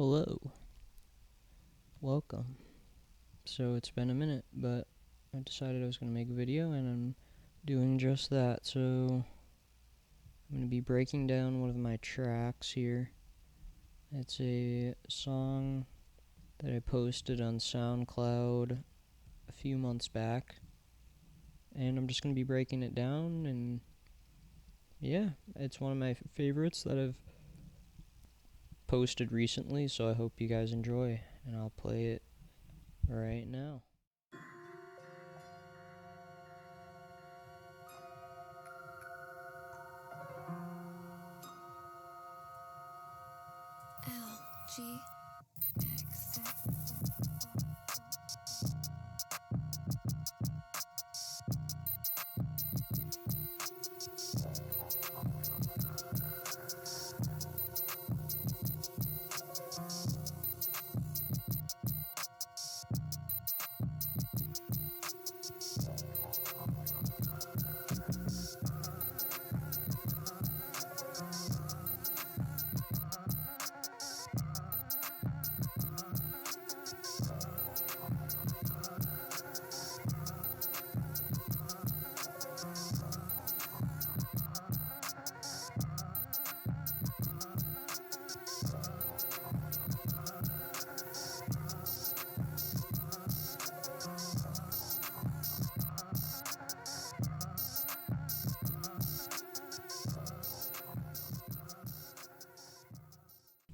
Hello, welcome. So it's been a minute, but I decided I was going to make a video, and I'm doing just that. So I'm going to be breaking down one of my tracks here. It's a song that I posted on SoundCloud a few months back, and I'm just going to be breaking it down, and yeah, it's one of my favorites that I've posted recently, so I hope you guys enjoy, and I'll play it right now.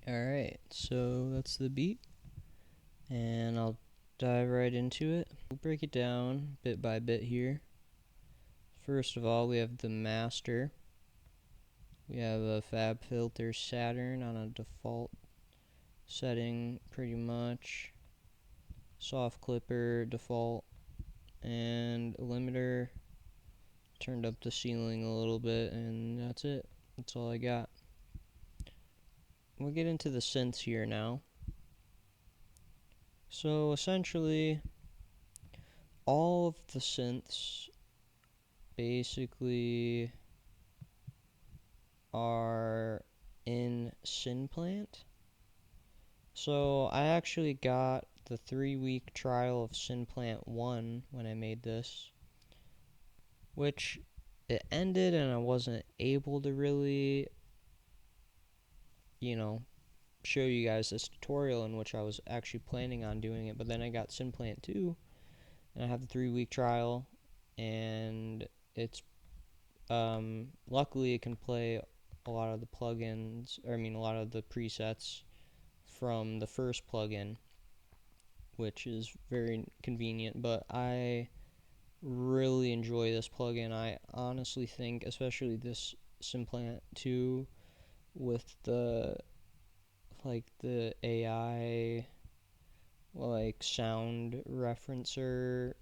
Alright, so that's the beat, and I'll dive right into it. We'll break it down bit by bit here. First of all, we have the master. We have a FabFilter Saturn on a default setting, pretty much. Soft clipper default, and a limiter. Turned up the ceiling a little bit, and that's it. That's all I got. We'll get into the synths here now. So essentially, all of the synths basically are in SynPlant. So I actually got the 3-week trial of SynPlant 1 when I made this, which it ended and I wasn't able to really, show you guys this tutorial in which I was actually planning on doing it. But then I got SynPlant 2 and I have the 3-week trial, and it's luckily it can play a lot of the plugins, a lot of the presets from the first plugin, which is very convenient. But I really enjoy this plugin. I honestly think, especially this SynPlant 2 with the AI sound referencer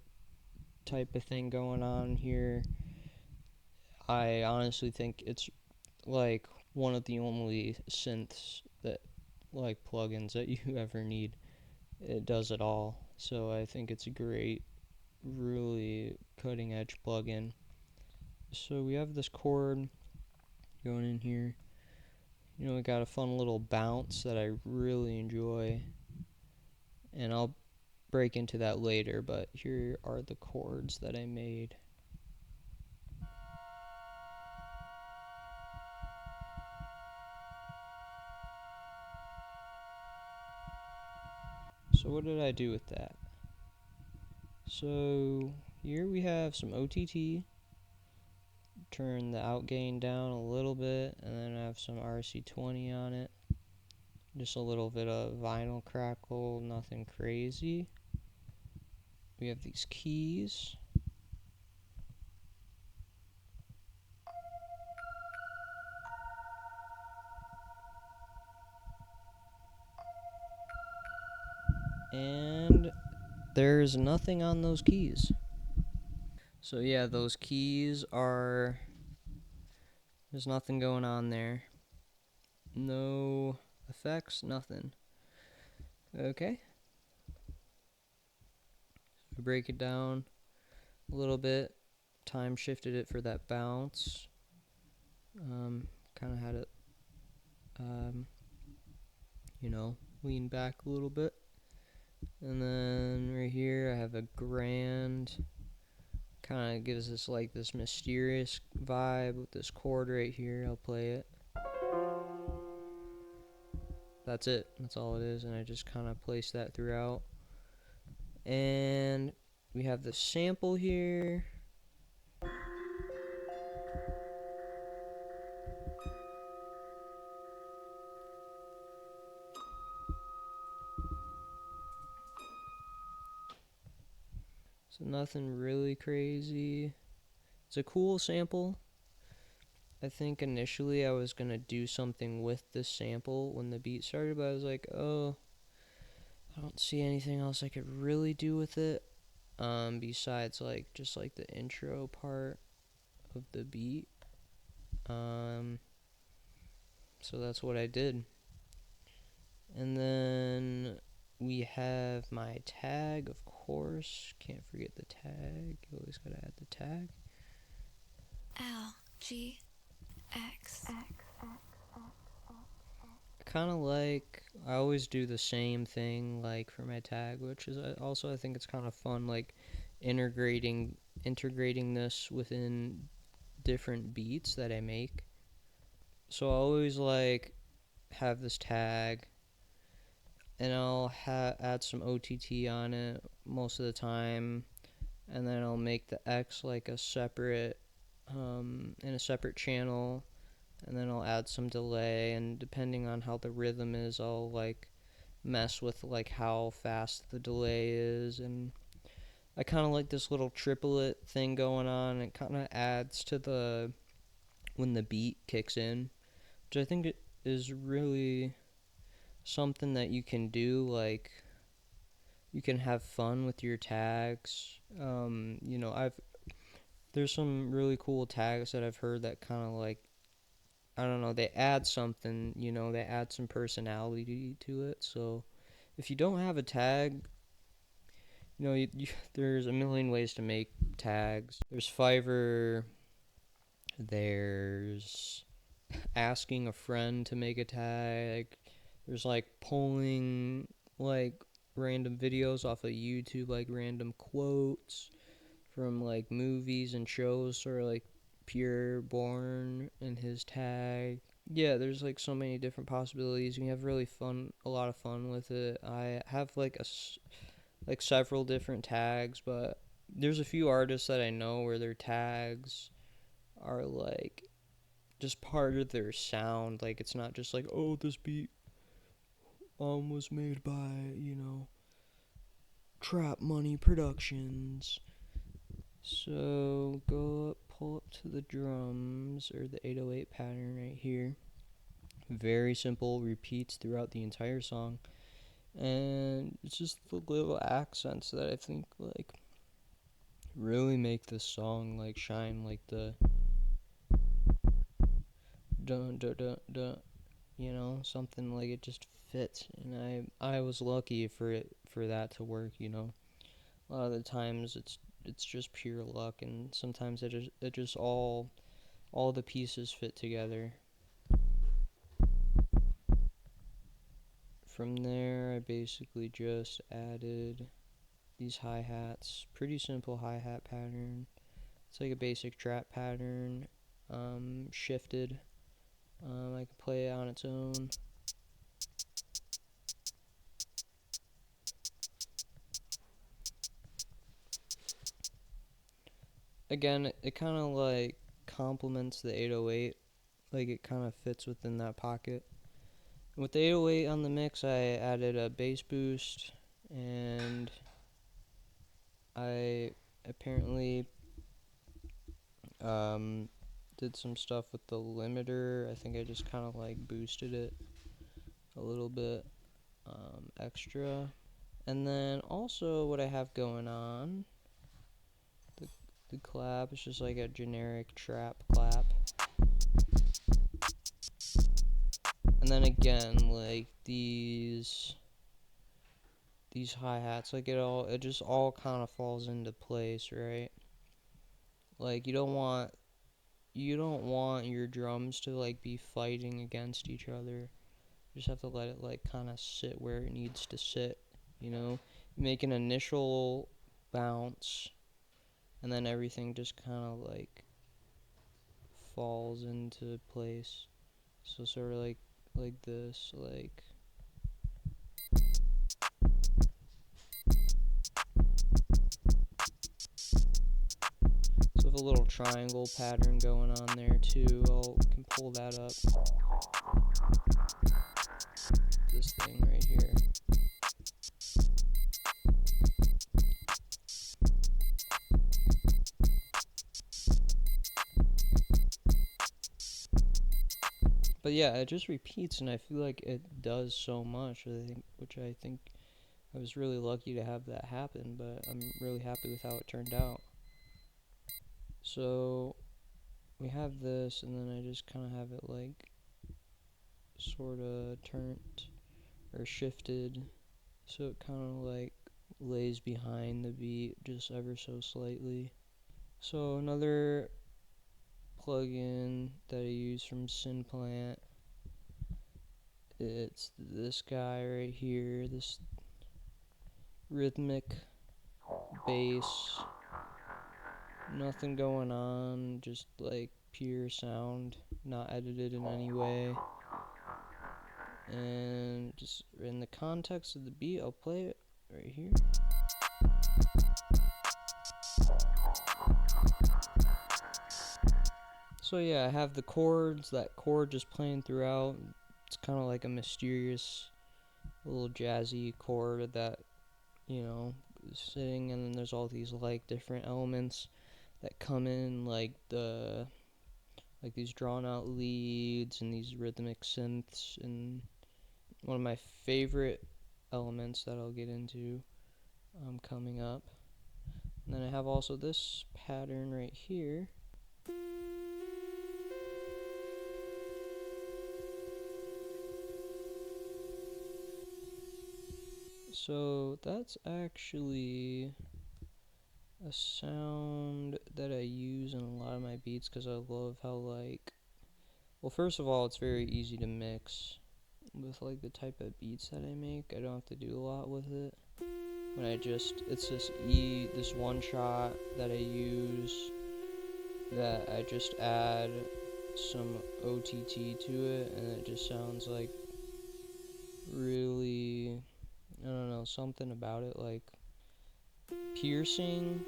type of thing going on here, I honestly think it's like one of the only synths that plugins that you ever need. It does it all. So I think it's a great, really cutting edge plugin. So we have this chord going in here. We got a fun little bounce that I really enjoy, and I'll break into that later, but here are the chords that I made. So what did I do with that? So here we have some OTT, turn the outgain down a little bit, and then I have some RC20 on it. Just a little bit of vinyl crackle, nothing crazy. We have these keys. And there's nothing on those keys. So yeah, those keys are, there's nothing going on there. No effects, nothing. Okay. We break it down a little bit. Time shifted it for that bounce. Kind of had it, lean back a little bit. And then right here I have a grand. Kind of gives us like this mysterious vibe with this chord right here. I'll play it. That's it. That's all it is. And I just kind of place that throughout. And we have the sample here. So nothing really crazy. It's a cool sample. I think initially I was going to do something with this sample when the beat started, but I was like, oh, I don't see anything else I could really do with it. Besides like just like the intro part of the beat. So that's what I did. And then we have my tag, of course. Can't forget the tag. You always gotta add the tag. LGX. Kind of like I always do the same thing like for my tag, which is also I think it's kind of fun like integrating this within different beats that I make. So I always like have this tag and I'll add some OTT on it most of the time, and then I'll make the X like a separate in a separate channel, and then I'll add some delay, and depending on how the rhythm is, I'll like mess with like how fast the delay is. And I kind of like this little triplet thing going on. It kind of adds to the when the beat kicks in, which I think it is really something that you can do. Like you can have fun with your tags. There's some really cool tags that I've heard that kind of like, I don't know, they add something, they add some personality to it. So if you don't have a tag, there's a million ways to make tags. There's Fiverr, there's asking a friend to make a tag, there's like pulling like random videos off of YouTube, like random quotes from like movies and shows, or like Pure Born and his tag. Yeah, there's like so many different possibilities. We have a lot of fun with it. I have like several different tags, but there's a few artists that I know where their tags are like just part of their sound. Like it's not just like, oh, this beat was made by, Trap Money Productions. So go up, pull up to the drums, or the 808 pattern right here. Very simple, repeats throughout the entire song. And it's just the little accents that I think like really make this song like shine, like the dun dun dun dun, something like it just fits. And I was lucky for that to work. A lot of the times it's just pure luck, and sometimes it just all the pieces fit together. From there, I basically just added these hi-hats. Pretty simple hi-hat pattern. It's like a basic trap pattern, shifted. I can play it on its own. Again, it kind of like complements the 808. Like it kind of fits within that pocket. With the 808 on the mix, I added a bass boost, and I apparently did some stuff with the limiter. I think I just kind of like boosted it a little bit extra. And then also what I have going on, the clap is just like a generic trap clap. And then again, like these hi-hats, like it just all kind of falls into place, right? Like you don't want your drums to like be fighting against each other. You just have to let it like kind of sit where it needs to sit, you know? Make an initial bounce, and then everything just kind of like falls into place. So sort of like this, like. So with a little triangle pattern going on there too, can pull that up. This thing right here. But yeah, it just repeats, and I feel like it does so much, which I think I was really lucky to have that happen, but I'm really happy with how it turned out. So we have this, and then I just kind of have it like sort of turned or shifted, so it kind of like lays behind the beat just ever so slightly. So another plugin that I use from Synplant, it's this guy right here, this rhythmic bass, nothing going on, just like pure sound, not edited in any way. And just in the context of the beat, I'll play it right here. So yeah, I have the chords, that chord just playing throughout. It's kind of like a mysterious little jazzy chord that, you know, is sitting, and then there's all these like different elements that come in, like these drawn out leads and these rhythmic synths, and one of my favorite elements that I'll get into coming up. And then I have also this pattern right here. So that's actually a sound that I use in a lot of my beats because I love how, like, well, first of all, it's very easy to mix with like the type of beats that I make. I don't have to do a lot with it. When it's this one shot that I use that I just add some OTT to it, and it just sounds like really, I don't know, something about it like piercing,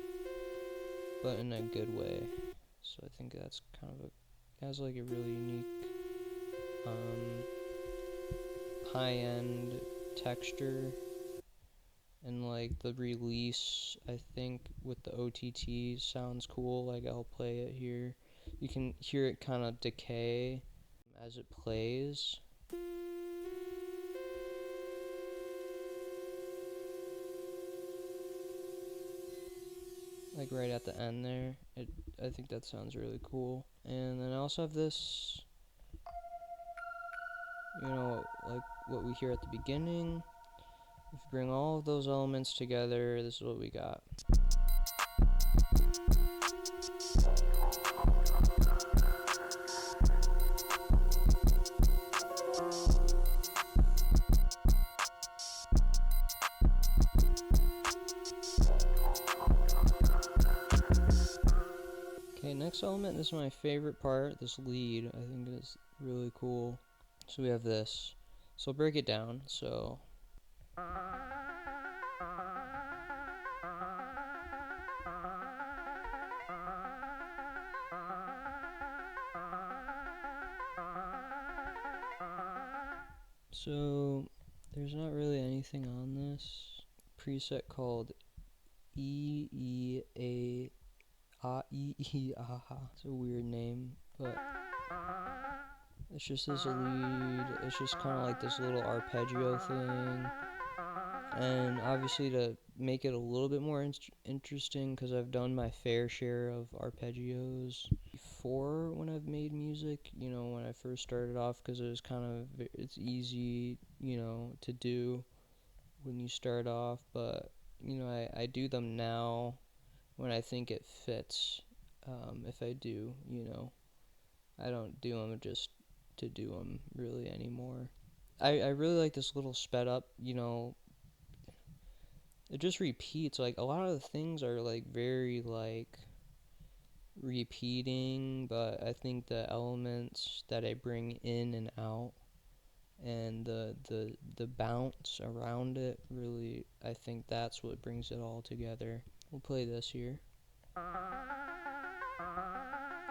but in a good way. So I think that's kind of has like a really unique high-end texture, and like the release, I think with the OTT sounds cool. Like I'll play it here, you can hear it kind of decay as it plays. Like right at the end there, I think that sounds really cool. And then I also have this, you know, like what we hear at the beginning. If you bring all of those elements together, this is what we got. Okay, next element, this is my favorite part, this lead. I think is really cool. So we have this. So I'll break it down. So there's not really anything on this preset called E-E-A E-E-A-Ha. It's a weird name, but it's just this lead. It's just kind of like this little arpeggio thing. And obviously to make it a little bit more interesting, because I've done my fair share of arpeggios before when I've made music, you know, when I first started off, because it's easy, you know, to do when you start off, but, you know, I do them now when I think it fits, if I do, you know. I don't do them just to do them really anymore. I really like this little sped up, it just repeats. Like, a lot of the things are, like, very, like, repeating, but I think the elements that I bring in and out and the bounce around it, really, I think that's what brings it all together. We'll play this here.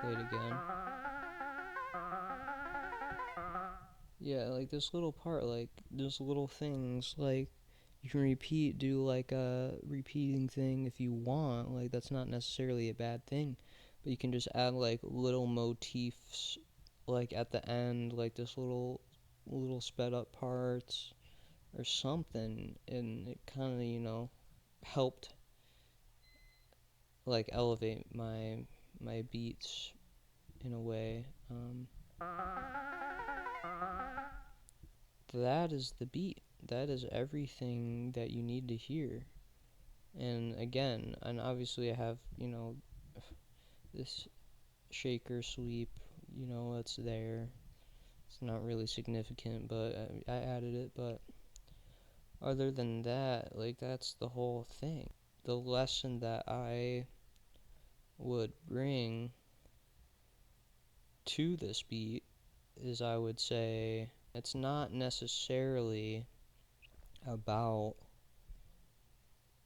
Play it again. Yeah, like this little part, like those little things, like you can do like a repeating thing if you want. Like that's not necessarily a bad thing, but you can just add like little motifs, like at the end, like this little sped up parts or something, and it kind of helped like elevate my beats in a way. That is the beat. That is everything that you need to hear. And again, and obviously I have, this shaker sweep, it's there. It's not really significant, but I added it. But other than that, like, that's the whole thing. The lesson that I would bring to this beat is, I would say, it's not necessarily about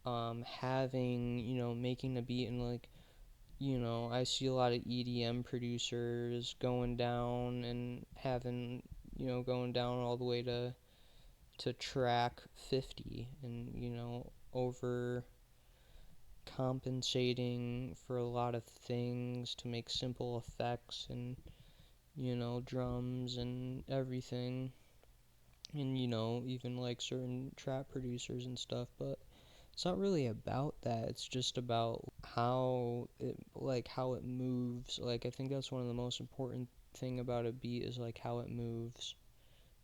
having, making a beat and like, I see a lot of EDM producers going down and having, going down all the way to track 50 and, over compensating for a lot of things to make simple effects and, drums and everything. And, even like certain trap producers and stuff, but it's not really about that. It's just about how it moves. Like, I think that's one of the most important thing about a beat is like how it moves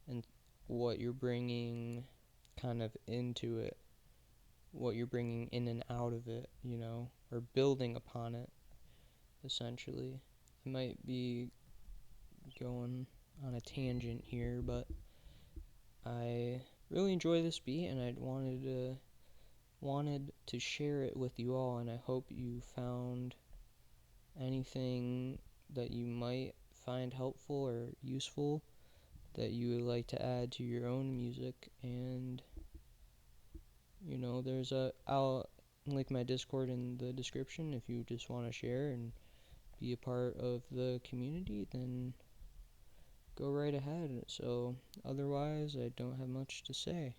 and what you're bringing kind of into it, what you're bringing in and out of it, or building upon it, essentially. I might be going on a tangent here, but I really enjoy this beat and I wanted to share it with you all, and I hope you found anything that you might find helpful or useful that you would like to add to your own music. And I'll link my Discord in the description if you just want to share and be a part of the community, then go right ahead. So otherwise, I don't have much to say.